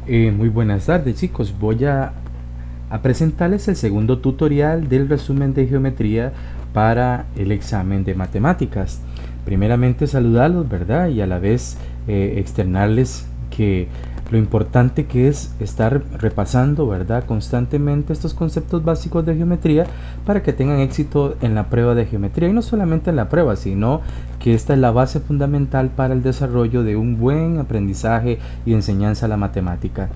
Muy buenas tardes, chicos. Voy a presentarles el segundo tutorial del resumen de geometría para el examen de matemáticas. Primeramente saludarlos, ¿verdad? Y a la vez externarles que lo importante que es estar repasando, ¿verdad?, constantemente estos conceptos básicos de geometría para que tengan éxito en la prueba de geometría. Y no solamente en la prueba, sino que esta es la base fundamental para el desarrollo de un buen aprendizaje y enseñanza a la matemática.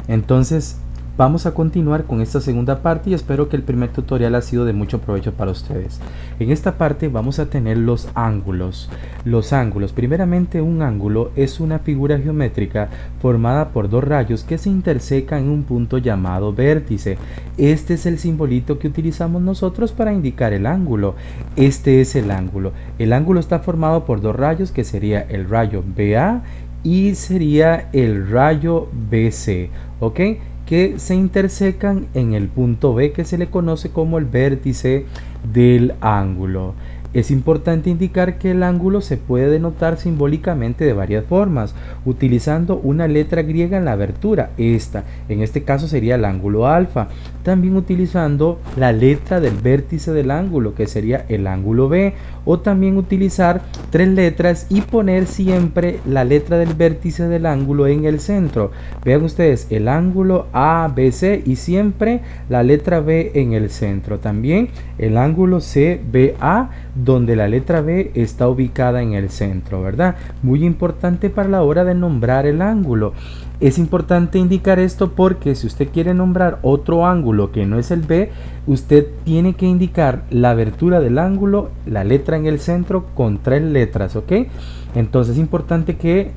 Entonces, vamos a continuar con esta segunda parte y espero que el primer tutorial ha sido de mucho provecho para ustedes. En esta parte vamos a tener los ángulos. Los ángulos, primeramente un ángulo es una figura geométrica formada por dos rayos que se intersecan en un punto llamado vértice. Este es el simbolito que utilizamos nosotros para indicar el ángulo. Este es el ángulo. El ángulo está formado por dos rayos que sería el rayo BA y sería el rayo BC, ¿ok?, que se intersecan en el punto B, que se le conoce como el vértice del ángulo. Es importante indicar que el ángulo se puede denotar simbólicamente de varias formas, utilizando una letra griega en la abertura, en este caso sería el ángulo alfa. También utilizando la letra del vértice del ángulo, que sería el ángulo B, o también utilizar tres letras y poner siempre la letra del vértice del ángulo en el centro. Vean ustedes, el ángulo ABC y siempre la letra B en el centro. También el ángulo CBA, donde la letra B está ubicada en el centro, ¿verdad? Muy importante para la hora de nombrar el ángulo. Es importante indicar esto porque si usted quiere nombrar otro ángulo que no es el B, usted tiene que indicar la abertura del ángulo, la letra en el centro con tres letras, ¿ok? Entonces es importante que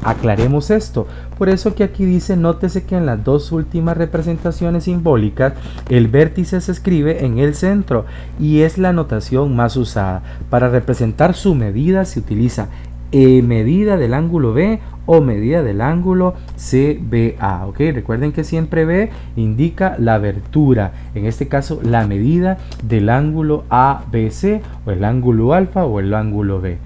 aclaremos esto. Por eso que aquí dice, nótese que en las dos últimas representaciones simbólicas el vértice se escribe en el centro y es la notación más usada. Para representar su medida se utiliza medida del ángulo B o medida del ángulo CBA, ¿ok? Recuerden que siempre B indica la abertura, en este caso la medida del ángulo ABC o el ángulo alfa o el ángulo B.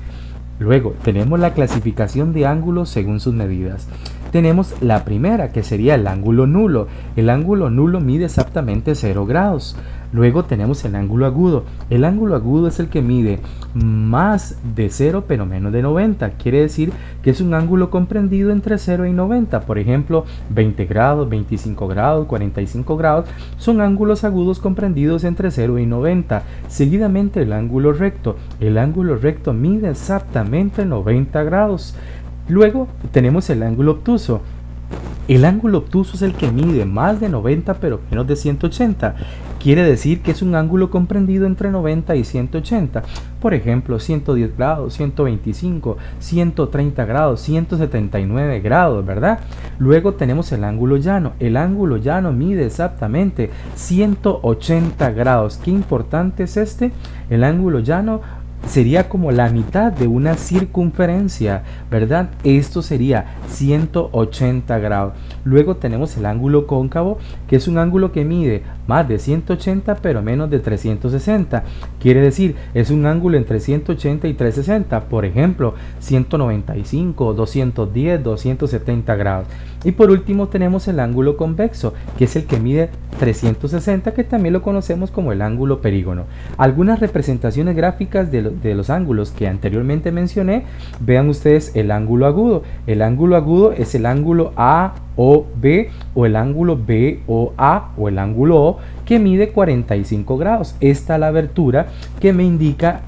Luego tenemos la clasificación de ángulos según sus medidas. Tenemos la primera, que sería el ángulo nulo. El ángulo nulo mide exactamente 0 grados. Luego tenemos el ángulo agudo. El ángulo agudo es el que mide más de 0 pero menos de 90. Quiere decir que es un ángulo comprendido entre 0 y 90. Por ejemplo, 20 grados, 25 grados, 45 grados son ángulos agudos comprendidos entre 0 y 90. Seguidamente el ángulo recto. El ángulo recto mide exactamente 90 grados. Luego tenemos el ángulo obtuso. El ángulo obtuso es el que mide más de 90 pero menos de 180. Quiere decir que es un ángulo comprendido entre 90 y 180. Por ejemplo, 110 grados, 125, 130 grados, 179 grados, ¿verdad? Luego tenemos el ángulo llano. El ángulo llano mide exactamente 180 grados. Qué importante es este. El ángulo llano sería como la mitad de una circunferencia, ¿verdad? Esto sería 180 grados. Luego tenemos el ángulo cóncavo, que es un ángulo que mide más de 180 pero menos de 360. Quiere decir, es un ángulo entre 180 y 360. Por ejemplo, 195, 210, 270 grados. Y por último tenemos el ángulo convexo, que es el que mide 360, que también lo conocemos como el ángulo perígono. Algunas representaciones gráficas de los ángulos que anteriormente mencioné. Vean ustedes el ángulo agudo. El ángulo agudo es el ángulo AOB o el ángulo BOA o el ángulo O, que mide 45 grados. Esta es la abertura que me indica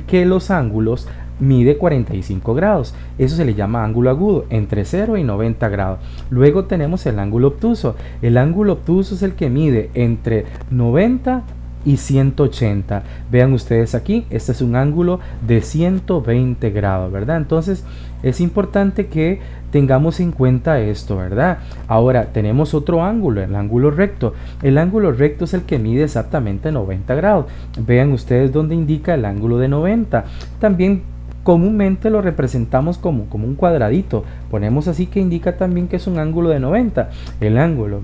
que los ángulos mide 45 grados. Eso se le llama ángulo agudo, entre 0 y 90 grados. Luego tenemos el ángulo obtuso. El ángulo obtuso es el que mide entre 90 y 180. Vean ustedes aquí, este es un ángulo de 120 grados, ¿verdad? Entonces es importante que tengamos en cuenta esto, ¿verdad? Ahora tenemos otro ángulo, el ángulo recto. El ángulo recto es el que mide exactamente 90 grados. Vean ustedes donde indica el ángulo de 90. También comúnmente lo representamos como un cuadradito. Ponemos así, que indica también que es un ángulo de 90. El ángulo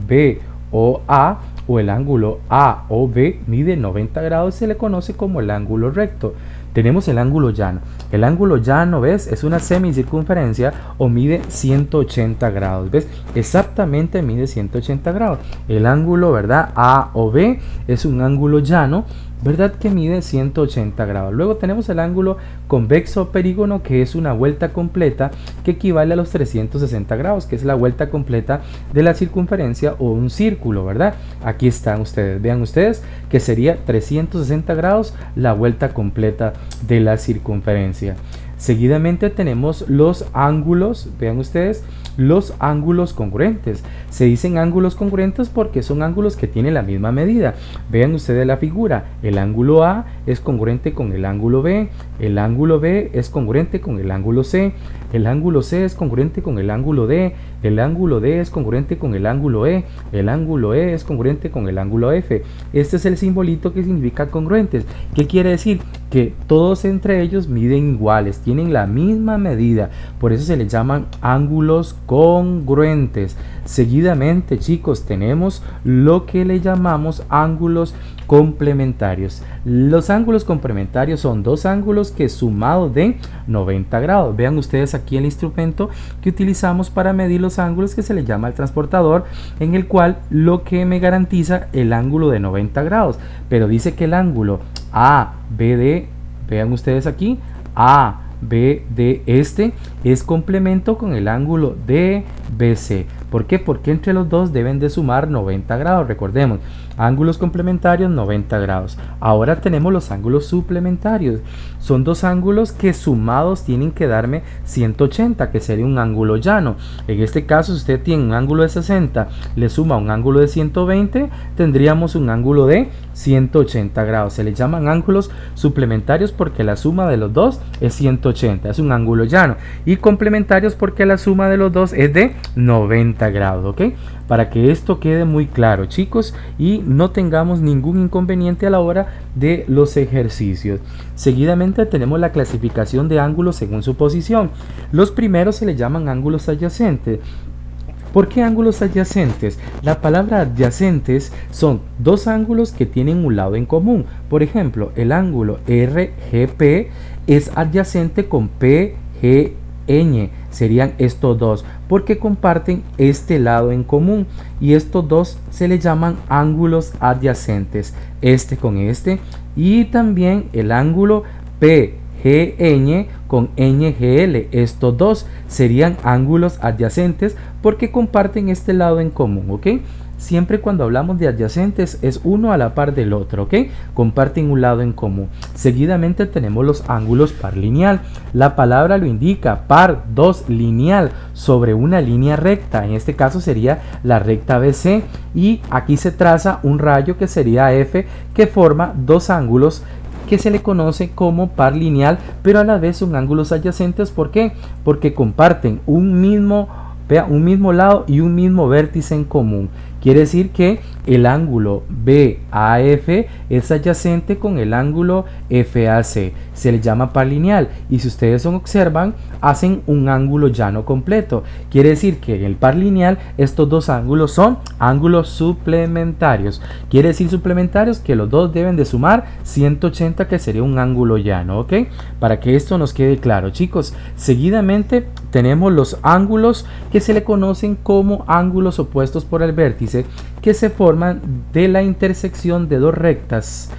BOA o el ángulo AOB mide 90 grados y se le conoce como el ángulo recto. Tenemos el ángulo llano. El ángulo llano, ¿ves? Es una semicircunferencia o mide 180 grados, ¿ves? Exactamente mide 180 grados. El ángulo, ¿verdad? A o B es un ángulo llano, ¿verdad? Que mide 180 grados. Luego tenemos el ángulo convexo perígono, que es una vuelta completa que equivale a los 360 grados, que es la vuelta completa de la circunferencia o un círculo, ¿verdad? Aquí están ustedes, vean ustedes que sería 360 grados la vuelta completa de la circunferencia. Seguidamente tenemos los ángulos, vean ustedes, los ángulos congruentes. Se dicen ángulos congruentes porque son ángulos que tienen la misma medida. Vean ustedes la figura, el ángulo A es congruente con el ángulo B, el ángulo B es congruente con el ángulo C, el ángulo C es congruente con el ángulo D, el ángulo D es congruente con el ángulo E, el ángulo E es congruente con el ángulo F. Este es el simbolito que significa congruentes. ¿Qué quiere decir? Que todos entre ellos miden iguales, tienen la misma medida, por eso se les llaman ángulos congruentes. Seguidamente, chicos, tenemos lo que le llamamos ángulos complementarios. Los ángulos complementarios son dos ángulos que sumados de 90 grados. Vean ustedes aquí el instrumento que utilizamos para medir los ángulos, que se le llama el transportador, en el cual lo que me garantiza el ángulo de 90 grados, pero dice que el ángulo ABD, vean ustedes aquí, ABD este es complemento con el ángulo DBC. ¿Por qué? Porque entre los dos deben de sumar 90 grados. Recordemos, ángulos complementarios 90 grados. Ahora tenemos los ángulos suplementarios. Son dos ángulos que sumados tienen que darme 180, que sería un ángulo llano. En este caso, si usted tiene un ángulo de 60, le suma un ángulo de 120, tendríamos un ángulo de 180 grados. Se le llaman ángulos suplementarios porque la suma de los dos es 180, es un ángulo llano. Y complementarios porque la suma de los dos es de 90 grados, ¿ok? Para que esto quede muy claro, chicos, y no tengamos ningún inconveniente a la hora de los ejercicios. Seguidamente tenemos la clasificación de ángulos según su posición. Los primeros se le llaman ángulos adyacentes. ¿Por qué ángulos adyacentes? La palabra adyacentes son dos ángulos que tienen un lado en común. Por ejemplo, el ángulo RGP es adyacente con PGN. Serían estos dos porque comparten este lado en común, y estos dos se le llaman ángulos adyacentes, este con este, y también el ángulo PGN con NGL. Estos dos serían ángulos adyacentes porque comparten este lado en común, ¿ok? Siempre cuando hablamos de adyacentes es uno a la par del otro, ¿ok? Comparten un lado en común. Seguidamente tenemos los ángulos par lineal. La palabra lo indica, par, dos, lineal, sobre una línea recta. En este caso sería la recta BC, y aquí se traza un rayo que sería F, que forma dos ángulos que se le conoce como par lineal, pero a la vez son ángulos adyacentes. ¿Por qué? Porque comparten un mismo lado y un mismo vértice en común. Quiere decir que el ángulo BAF es adyacente con el ángulo FAC. Se le llama par lineal, y si ustedes observan, hacen un ángulo llano completo. Quiere decir que en el par lineal estos dos ángulos son ángulos suplementarios. Quiere decir suplementarios que los dos deben de sumar 180, que sería un ángulo llano, ¿ok? Para que esto nos quede claro, chicos. Seguidamente tenemos los ángulos que se le conocen como ángulos opuestos por el vértice, que se forman de la intersección de dos rectas,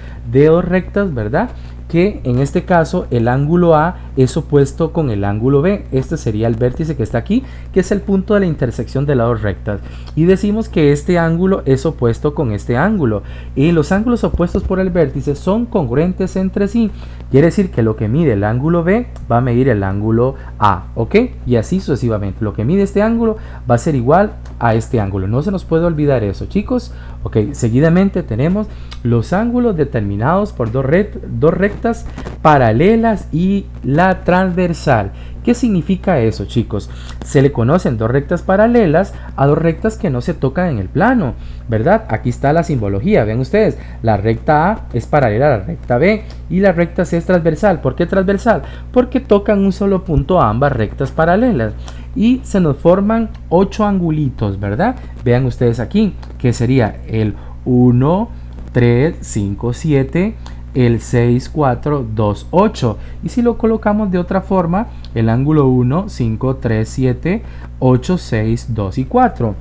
¿verdad? Que en este caso el ángulo A es opuesto con el ángulo B. Este sería el vértice que está aquí, que es el punto de la intersección de las dos rectas, y decimos que este ángulo es opuesto con este ángulo, y los ángulos opuestos por el vértice son congruentes entre sí. Quiere decir que lo que mide el ángulo B va a medir el ángulo A, ¿ok? Y así sucesivamente. Lo que mide este ángulo va a ser igual a este ángulo. No se nos puede olvidar eso, chicos. Ok, seguidamente tenemos los ángulos determinados por dos rectas paralelas y la transversal. ¿Qué significa eso, chicos? Se le conocen dos rectas paralelas a dos rectas que no se tocan en el plano, ¿verdad? Aquí está la simbología, ven ustedes, la recta A es paralela a la recta B y la recta C es transversal. ¿Por qué transversal? Porque tocan un solo punto a ambas rectas paralelas, y se nos forman 8 angulitos, ¿verdad? Vean ustedes aquí, que sería el 1, 3, 5, 7, el 6, 4, 2, 8. Y si lo colocamos de otra forma, el ángulo 1, 5, 3, 7, 8, 6, 2 y 4.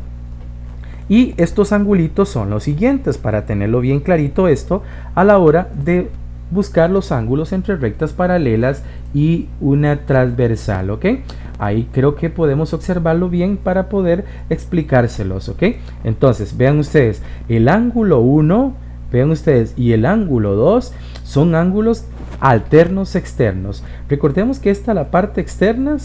Y estos angulitos son los siguientes, para tenerlo bien clarito esto a la hora de buscar los ángulos entre rectas paralelas y una transversal, ¿ok? Ahí creo que podemos observarlo bien para poder explicárselos, ¿ok? Entonces, vean ustedes, el ángulo 1, vean ustedes, y el ángulo 2 son ángulos alternos externos. Recordemos que esta es la parte externa,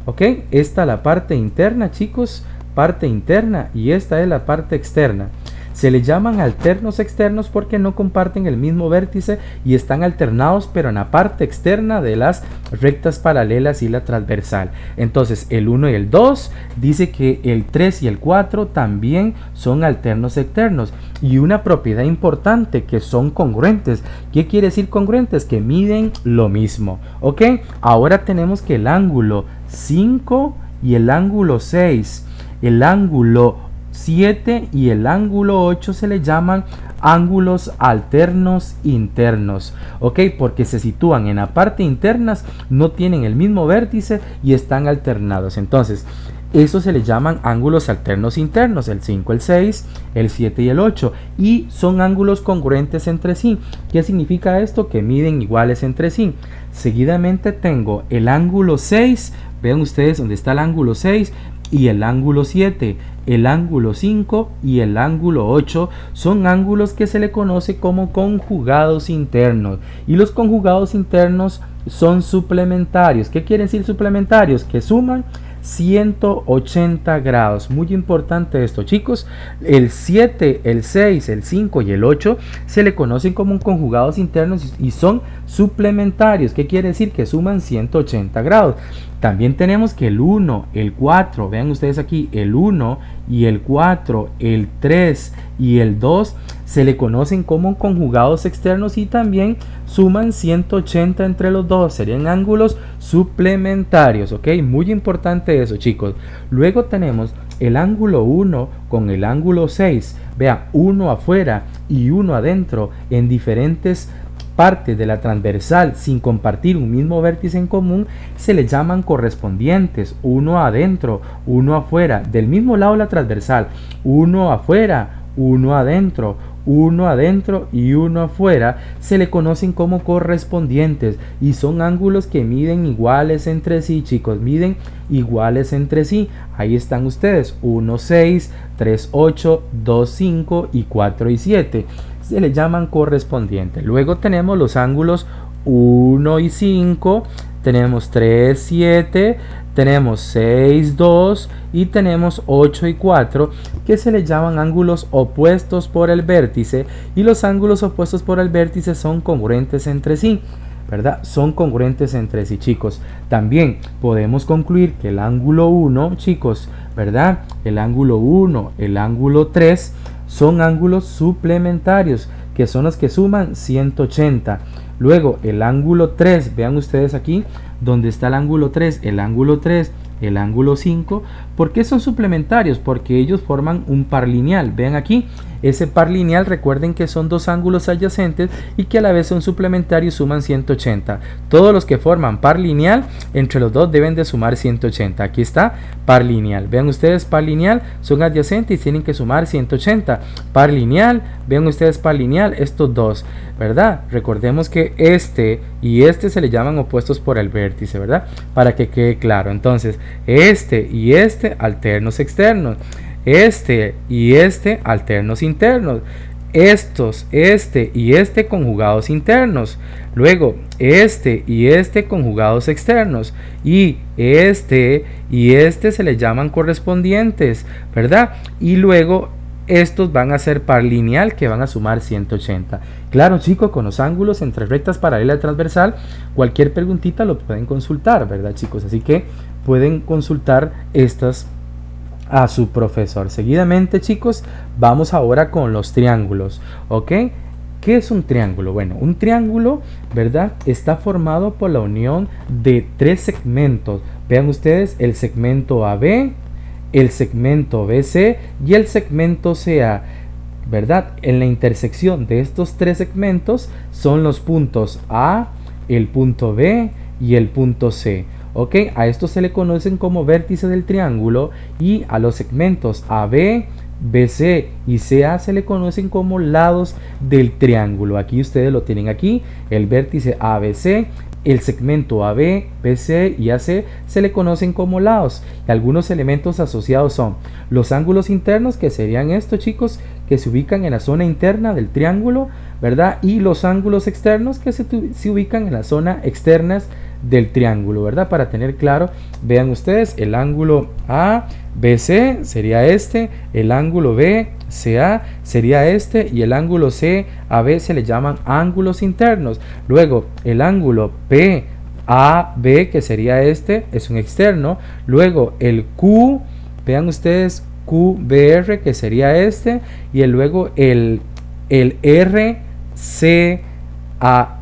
¿ok? Esta es la parte interna, chicos, parte interna, y esta es la parte externa. Se le llaman alternos externos porque no comparten el mismo vértice y están alternados, pero en la parte externa de las rectas paralelas y la transversal. Entonces el 1 y el 2 dice que el 3 y el 4 también son alternos externos. Y una propiedad importante, que son congruentes. ¿Qué quiere decir congruentes? Que miden lo mismo. ¿Ok? Ahora tenemos que el ángulo 5 y el ángulo 6, el ángulo 7 y el ángulo 8 se le llaman ángulos alternos internos, ¿ok? Porque se sitúan en la parte interna, no tienen el mismo vértice y están alternados. Entonces, eso se le llaman ángulos alternos internos, el 5, el 6, el 7 y el 8. Y son ángulos congruentes entre sí. ¿Qué significa esto? Que miden iguales entre sí. Seguidamente tengo el ángulo 6, vean ustedes dónde está el ángulo 6, y el ángulo 7, el ángulo 5 y el ángulo 8 son ángulos que se le conoce como conjugados internos. Y los conjugados internos son suplementarios. ¿Qué quieren decir suplementarios? Que suman 180 grados. Muy importante esto, chicos. El 7, el 6, el 5 y el 8 se le conocen como conjugados internos y son suplementarios. ¿Qué quiere decir? Que suman 180 grados. También tenemos que el 1, el 4, vean ustedes aquí, el 1 y el 4, el 3 y el 2 se le conocen como conjugados externos y también suman 180 entre los dos. Serían ángulos suplementarios, ¿ok? Muy importante eso, chicos. Luego tenemos el ángulo 1 con el ángulo 6. Vean, uno afuera y uno adentro en diferentes partes de la transversal sin compartir un mismo vértice en común, se le llaman correspondientes. Uno adentro, uno afuera, del mismo lado de la transversal, uno afuera, uno adentro y uno afuera, se le conocen como correspondientes y son ángulos que miden iguales entre sí, chicos, miden iguales entre sí. Ahí están ustedes, 1, 6, 3, 8, 2, 5 y 4 y 7. Se le llaman correspondientes. Luego tenemos los ángulos 1 y 5, tenemos 3, 7, tenemos 6, 2 y tenemos 8 y 4, que se le llaman ángulos opuestos por el vértice, y los ángulos opuestos por el vértice son congruentes entre sí, ¿verdad? Son congruentes entre sí, chicos. También podemos concluir que el ángulo 1, chicos, ¿verdad? El ángulo 1, el ángulo 3 son ángulos suplementarios, que son los que suman 180. Luego el ángulo 3, vean ustedes aquí donde está el ángulo 3, el ángulo 3, el ángulo 5. ¿Por qué son suplementarios? Porque ellos forman un par lineal. Vean aquí, ese par lineal, recuerden que son dos ángulos adyacentes y que a la vez son suplementarios, suman 180. Todos los que forman par lineal, entre los dos deben de sumar 180. Aquí está, par lineal. Vean ustedes, par lineal, son adyacentes y tienen que sumar 180. Par lineal, vean ustedes, par lineal, estos dos, ¿verdad? Recordemos que este y este se le llaman opuestos por el vértice, ¿verdad? Para que quede claro. Entonces, este y este, alternos externos. Este y este, alternos internos. Estos, este y este, conjugados internos. Luego, este y este, conjugados externos. Y este se le llaman correspondientes, ¿verdad? Y luego estos van a ser par lineal, que van a sumar 180. Claro, chicos, con los ángulos entre rectas paralela y transversal, cualquier preguntita lo pueden consultar, ¿verdad, chicos? Así que pueden consultar estas a su profesor. Seguidamente, chicos, vamos ahora con los triángulos, ¿ok? ¿Qué es un triángulo? Bueno, un triángulo, ¿verdad? Está formado por la unión de tres segmentos. Vean ustedes, el segmento AB, el segmento BC y el segmento CA. ¿verdad? En la intersección de estos tres segmentos son los puntos A, el punto B y el punto C. ¿Ok? A estos se le conocen como vértices del triángulo, y a los segmentos AB, BC y CA se le conocen como lados del triángulo. Aquí ustedes lo tienen aquí, el vértice ABC. El segmento AB, BC y AC se le conocen como lados. Y algunos elementos asociados son los ángulos internos, que serían estos, chicos, que se ubican en la zona interna del triángulo, ¿verdad? Y los ángulos externos, que se ubican en la zona externas del triángulo, ¿verdad? Para tener claro, vean ustedes, el ángulo ABC sería este, el ángulo BCA sería este, y el ángulo CAB se le llaman ángulos internos. Luego el ángulo PAB, que sería este, es un externo. Luego el Q, vean ustedes, QBR, que sería este, y luego el RCA,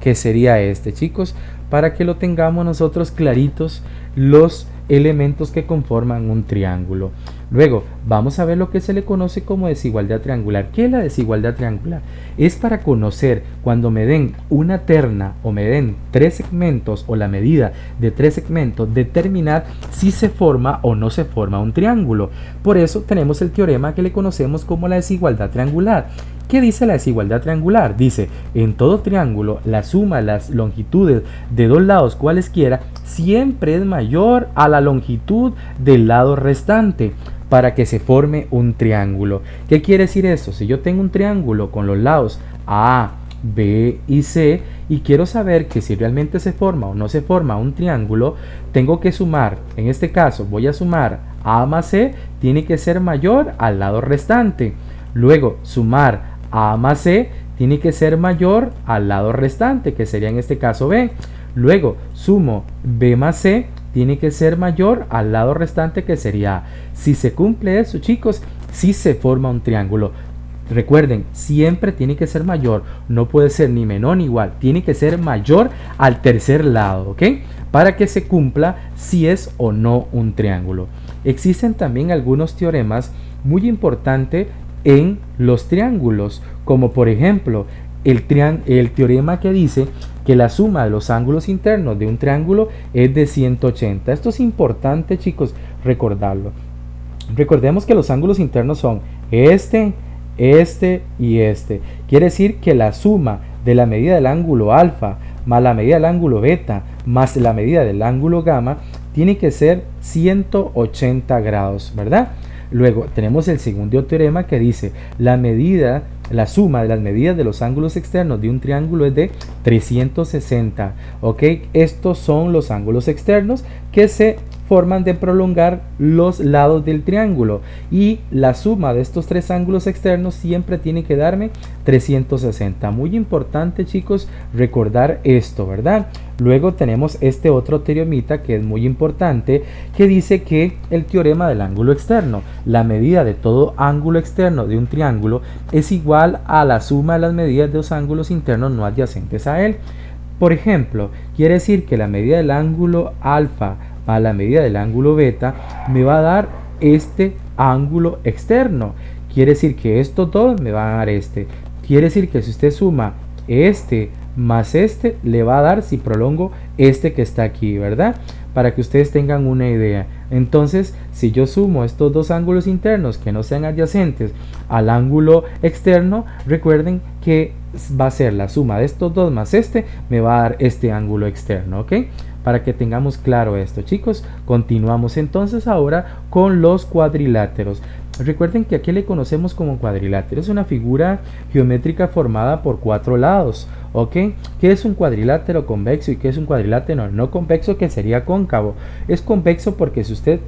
que sería este, chicos, para que lo tengamos nosotros claritos los elementos que conforman un triángulo. Luego vamos a ver lo que se le conoce como desigualdad triangular. ¿Qué es la desigualdad triangular? Es para conocer cuando me den una terna o me den tres segmentos o la medida de tres segmentos, determinar si se forma o no se forma un triángulo. Por eso tenemos el teorema que le conocemos como la desigualdad triangular. ¿Qué dice la desigualdad triangular? Dice, en todo triángulo, la suma de las longitudes de dos lados cualesquiera siempre es mayor a la longitud del lado restante para que se forme un triángulo. ¿Qué quiere decir eso? Si yo tengo un triángulo con los lados A, B y C y quiero saber que si realmente se forma o no se forma un triángulo, tengo que sumar, en este caso voy a sumar A más C, tiene que ser mayor al lado restante. Luego sumar A más C tiene que ser mayor al lado restante, que sería en este caso B. Luego sumo B más C, tiene que ser mayor al lado restante, que sería A. Si se cumple eso, chicos, sí se forma un triángulo. Recuerden, siempre tiene que ser mayor, no puede ser ni menor ni igual, tiene que ser mayor al tercer lado, ¿ok? Para que se cumpla si es o no un triángulo. Existen también algunos teoremas muy importantes en los triángulos, como por ejemplo el teorema que dice que la suma de los ángulos internos de un triángulo es de 180. Esto es importante, chicos, recordarlo. Recordemos que los ángulos internos son este y este. Quiere decir que la suma de la medida del ángulo alfa más la medida del ángulo beta más la medida del ángulo gamma tiene que ser 180 grados, ¿verdad? Luego tenemos el segundo teorema que dice la suma de las medidas de los ángulos externos de un triángulo es de 360. ¿Ok? Estos son los ángulos externos que se forman de prolongar los lados del triángulo, y la suma de estos tres ángulos externos siempre tiene que darme 360. Muy importante, chicos, recordar esto, ¿verdad? Luego tenemos este otro teoremita que es muy importante, que dice que el teorema del ángulo externo, la medida de todo ángulo externo de un triángulo es igual a la suma de las medidas de los ángulos internos no adyacentes a él. Por ejemplo, quiere decir que la medida del ángulo alfa a la medida del ángulo beta me va a dar este ángulo externo. Quiere decir que estos dos me van a dar este. Quiere decir que si usted suma este más este, le va a dar, si prolongo, este que está aquí, ¿verdad? Para que ustedes tengan una idea. Entonces, si yo sumo estos dos ángulos internos que no sean adyacentes al ángulo externo, recuerden que va a ser la suma de estos dos más este, me va a dar este ángulo externo, ¿ok? Para que tengamos claro esto, chicos. Continuamos entonces ahora con los cuadriláteros. Recuerden que aquí le conocemos como cuadrilátero. Es una figura geométrica formada por cuatro lados, ¿ok? ¿Qué es un cuadrilátero convexo y qué es un cuadrilátero no convexo, que sería cóncavo? Es convexo porque si usted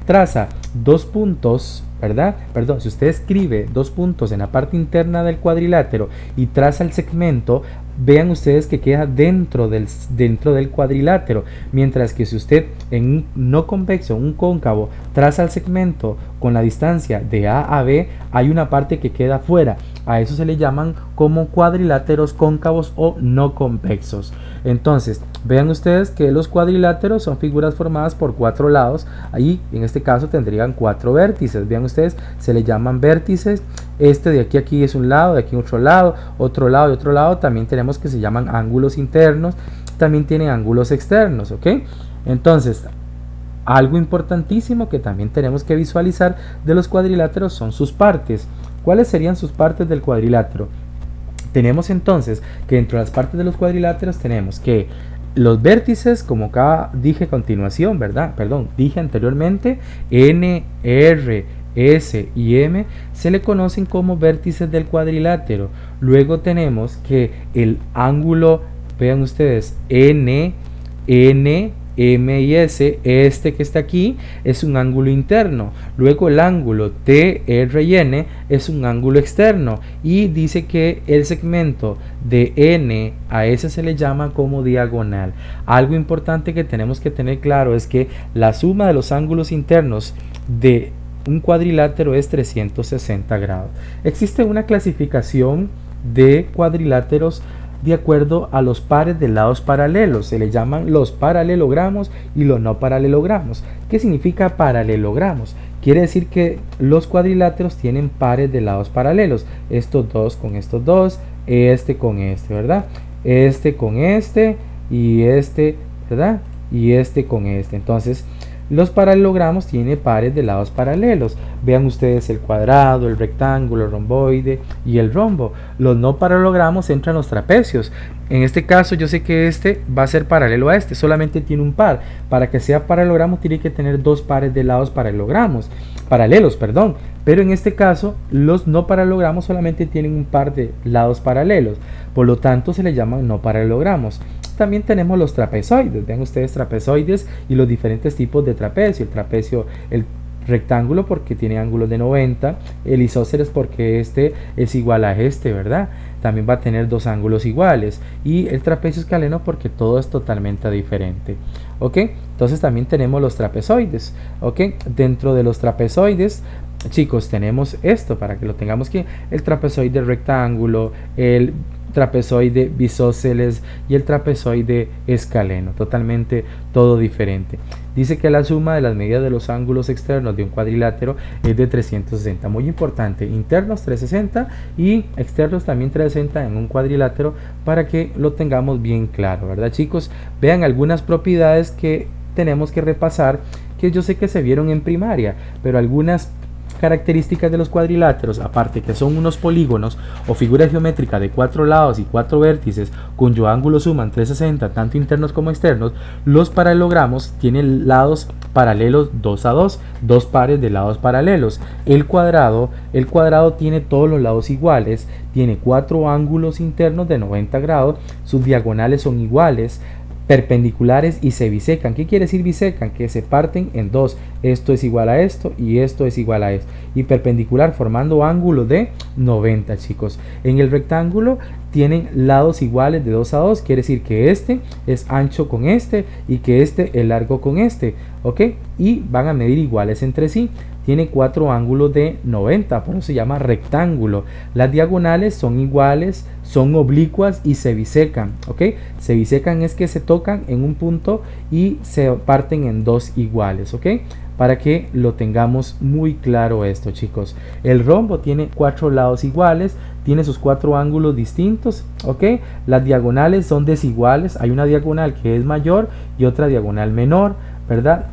traza dos puntos, ¿verdad? Perdón, si usted escribe dos puntos en la parte interna del cuadrilátero y traza el segmento, vean ustedes que queda dentro del cuadrilátero, mientras que si usted en un no convexo, un cóncavo, traza el segmento con la distancia de A a B, hay una parte que queda fuera. A eso se le llaman como cuadriláteros cóncavos o no convexos. Entonces, vean ustedes que los cuadriláteros son figuras formadas por cuatro lados. Ahí, en este caso, tendrían cuatro vértices. Vean ustedes, se le llaman vértices Este de aquí a aquí es un lado, de aquí otro lado y otro lado. También tenemos que se llaman ángulos internos, también tienen ángulos externos, ¿ok? Entonces, algo importantísimo que también tenemos que visualizar de los cuadriláteros son sus partes. ¿Cuáles serían sus partes del cuadrilátero? Tenemos entonces que dentro de las partes de los cuadriláteros tenemos que los vértices, como acá dije a continuación, ¿verdad? Perdón, dije anteriormente, N, R, S y M se le conocen como vértices del cuadrilátero. Luego tenemos que el ángulo, vean ustedes, N, M y S, este que está aquí, es un ángulo interno. Luego el ángulo T, R y N es un ángulo externo. Y dice que el segmento de N a S se le llama como diagonal. Algo importante que tenemos que tener claro es que la suma de los ángulos internos de un cuadrilátero es 360 grados. Existe una clasificación de cuadriláteros de acuerdo a los pares de lados paralelos. Se le llaman los paralelogramos y los no paralelogramos. ¿Qué significa paralelogramos? Quiere decir que los cuadriláteros tienen pares de lados paralelos. Estos dos con estos dos, este con este, ¿verdad? Este con este y este, ¿verdad? Y este con este. Entonces, los paralelogramos tienen pares de lados paralelos. Vean ustedes el cuadrado, el rectángulo, el romboide y el rombo. Los no paralelogramos entran los trapecios. En este caso yo sé que este va a ser paralelo a este, solamente tiene un par. Para que sea paralelogramo tiene que tener dos pares de lados paralelos, perdón. Pero en este caso los no paralelogramos solamente tienen un par de lados paralelos. Por lo tanto se le llaman no paralelogramos. También tenemos los trapezoides. Vean ustedes trapezoides y los diferentes tipos de trapecio. El trapecio, el rectángulo porque tiene ángulos de 90, el isósceles porque este es igual a este, ¿verdad? También va a tener dos ángulos iguales, y el trapecio escaleno porque todo es totalmente diferente, ¿ok? Entonces también tenemos los trapezoides, ¿ok? Dentro de los trapezoides, chicos, tenemos esto para que lo tengamos aquí: el trapezoide rectángulo, el trapezoide bisósceles y el trapezoide escaleno, totalmente todo diferente. Dice que la suma de las medidas de los ángulos externos de un cuadrilátero es de 360, muy importante, internos 360 y externos también 360 en un cuadrilátero, para que lo tengamos bien claro, ¿verdad, chicos? Vean algunas propiedades que tenemos que repasar, que yo sé que se vieron en primaria, pero algunas características de los cuadriláteros, aparte que son unos polígonos o figuras geométricas de 4 lados y 4 vértices cuyo ángulo suman 360 tanto internos como externos, los paralelogramos tienen lados paralelos 2 a 2, dos pares de lados paralelos. El cuadrado tiene todos los lados iguales, tiene 4 ángulos internos de 90 grados, sus diagonales son iguales, perpendiculares y se bisecan. ¿Qué quiere decir bisecan? Que se parten en dos. Esto es igual a esto y esto es igual a esto. Y perpendicular formando ángulo de 90, chicos. En el rectángulo tienen lados iguales de 2 a 2. Quiere decir que este es ancho con este y que este es largo con este. ¿Ok? Y van a medir iguales entre sí. Tiene 4 ángulos de 90, por eso se llama rectángulo. Las diagonales son iguales, son oblicuas y se bisecan, ¿ok? Se bisecan es que se tocan en un punto y se parten en dos iguales, ¿ok? Para que lo tengamos muy claro esto, chicos. El rombo tiene 4 lados iguales, tiene sus 4 ángulos distintos, ¿ok? Las diagonales son desiguales, hay una diagonal que es mayor y otra diagonal menor, ¿verdad?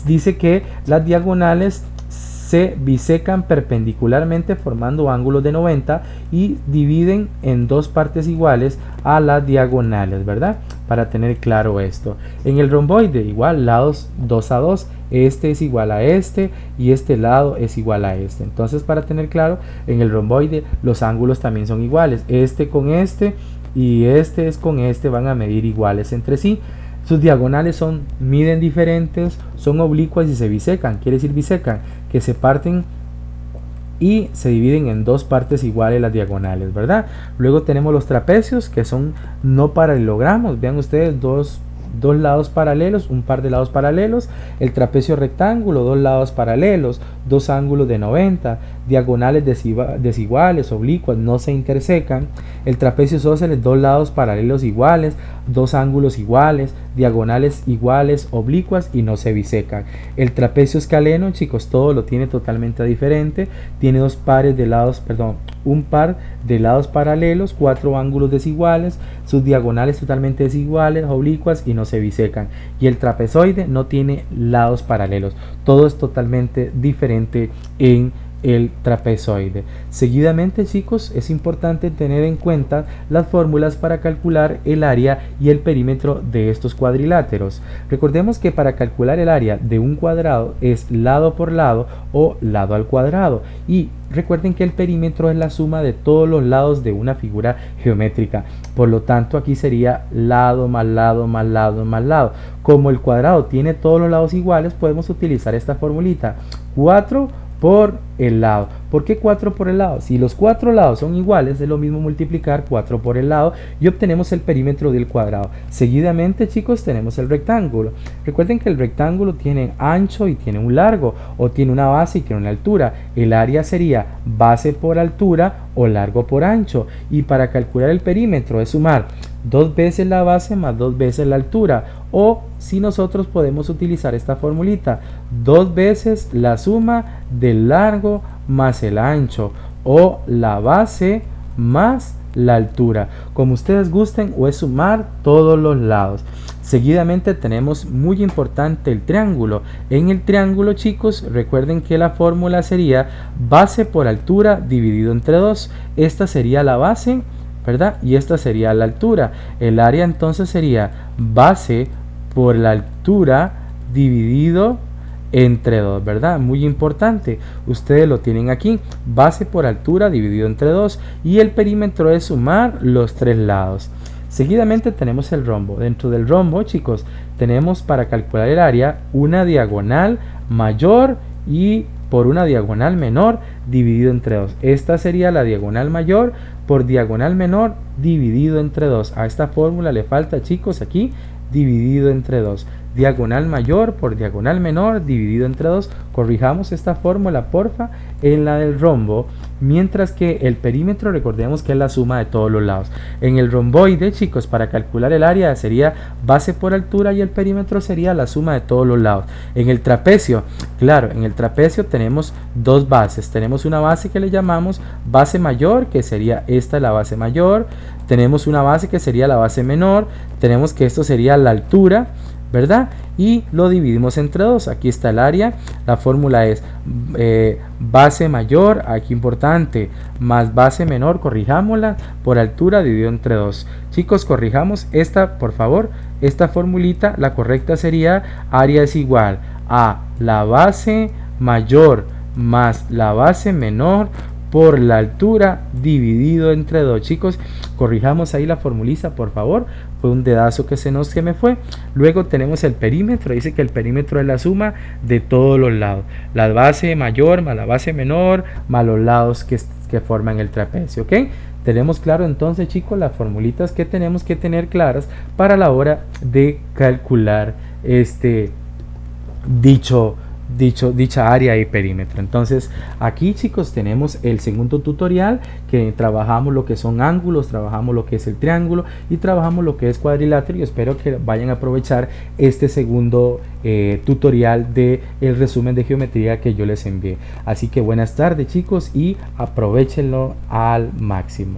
Dice que las diagonales se bisecan perpendicularmente formando ángulos de 90 y dividen en dos partes iguales a las diagonales, ¿verdad? Para tener claro esto. En el romboide igual, lados 2 a 2, este es igual a este y este lado es igual a este. Entonces, para tener claro, en el romboide los ángulos también son iguales, este con este y este es con este, van a medir iguales entre sí. Sus diagonales miden diferentes, son oblicuas y se bisecan. Quiere decir bisecan, que se parten y se dividen en dos partes iguales las diagonales, ¿verdad? Luego tenemos los trapecios, que son no paralelogramos. Vean ustedes, dos lados paralelos, un par de lados paralelos. El trapecio rectángulo, dos lados paralelos, dos ángulos de 90. diagonales desiguales, oblicuas, no se intersecan. El trapecio isósceles, dos lados paralelos iguales, dos ángulos iguales, diagonales iguales, oblicuas y no se bisecan. El trapecio escaleno, chicos, todo lo tiene totalmente diferente. Tiene un par de lados paralelos, cuatro ángulos desiguales, sus diagonales totalmente desiguales, oblicuas y no se bisecan. Y el trapezoide no tiene lados paralelos. Todo es totalmente diferente en el trapezoide. Seguidamente, chicos, es importante tener en cuenta las fórmulas para calcular el área y el perímetro de estos cuadriláteros. Recordemos que para calcular el área de un cuadrado es lado por lado o lado al cuadrado, y recuerden que el perímetro es la suma de todos los lados de una figura geométrica. Por lo tanto, aquí sería lado más lado más lado más lado. Como el cuadrado tiene todos los lados iguales, podemos utilizar esta formulita: 4 por el lado. ¿Por qué 4 por el lado? Si los cuatro lados son iguales, es lo mismo multiplicar 4 por el lado y obtenemos el perímetro del cuadrado. Seguidamente, chicos, tenemos el rectángulo. Recuerden que el rectángulo tiene ancho y tiene un largo, o tiene una base y tiene una altura. El área sería base por altura o largo por ancho. Y para calcular el perímetro es sumar 2 veces la base más 2 veces la altura, o si nosotros podemos utilizar esta formulita: 2 veces la suma del largo más el ancho, o la base más la altura, como ustedes gusten, o es sumar todos los lados. Seguidamente tenemos, muy importante, el triángulo. En el triángulo, chicos, recuerden que la fórmula sería base por altura dividido entre 2. Esta sería la base, ¿verdad? Y esta sería la altura. El área entonces sería base por la altura dividido entre 2, ¿verdad? Muy importante, ustedes lo tienen aquí: base por altura dividido entre 2, y el perímetro es sumar los tres lados. Seguidamente tenemos el rombo. Dentro del rombo, chicos, tenemos para calcular el área una diagonal mayor y por una diagonal menor dividido entre 2. Esta sería la diagonal mayor por diagonal menor dividido entre 2. A esta fórmula le falta, chicos, aquí dividido entre 2. Diagonal mayor por diagonal menor dividido entre 2. Corrijamos esta fórmula, porfa, en la del rombo. Mientras que el perímetro, recordemos que es la suma de todos los lados. En el romboide, chicos, para calcular el área sería base por altura y el perímetro sería la suma de todos los lados. En el trapecio, claro, en el trapecio tenemos dos bases. Tenemos una base que le llamamos base mayor, que sería esta, la base mayor. Tenemos una base que sería la base menor. Tenemos que esto sería la altura, ¿verdad? Y lo dividimos entre 2. Aquí está el área. La fórmula es base mayor, aquí importante, más base menor, corrijámosla, por altura dividido entre 2. Chicos, corrijamos esta, por favor. Esta formulita, la correcta sería: área es igual a la base mayor más la base menor por la altura dividido entre 2. Chicos, corrijamos ahí la formulita, por favor. Fue un dedazo que se me fue. Luego tenemos el perímetro. Dice que el perímetro es la suma de todos los lados. La base mayor más la base menor más los lados que forman el trapecio, ¿ok? Tenemos claro entonces, chicos, las formulitas que tenemos que tener claras para la hora de calcular dicha área y perímetro. Entonces aquí, chicos, tenemos el segundo tutorial, que trabajamos lo que son ángulos, trabajamos lo que es el triángulo y trabajamos lo que es cuadrilátero, y espero que vayan a aprovechar este segundo tutorial de el resumen de geometría que yo les envié. Así que buenas tardes, chicos, y aprovechenlo al máximo.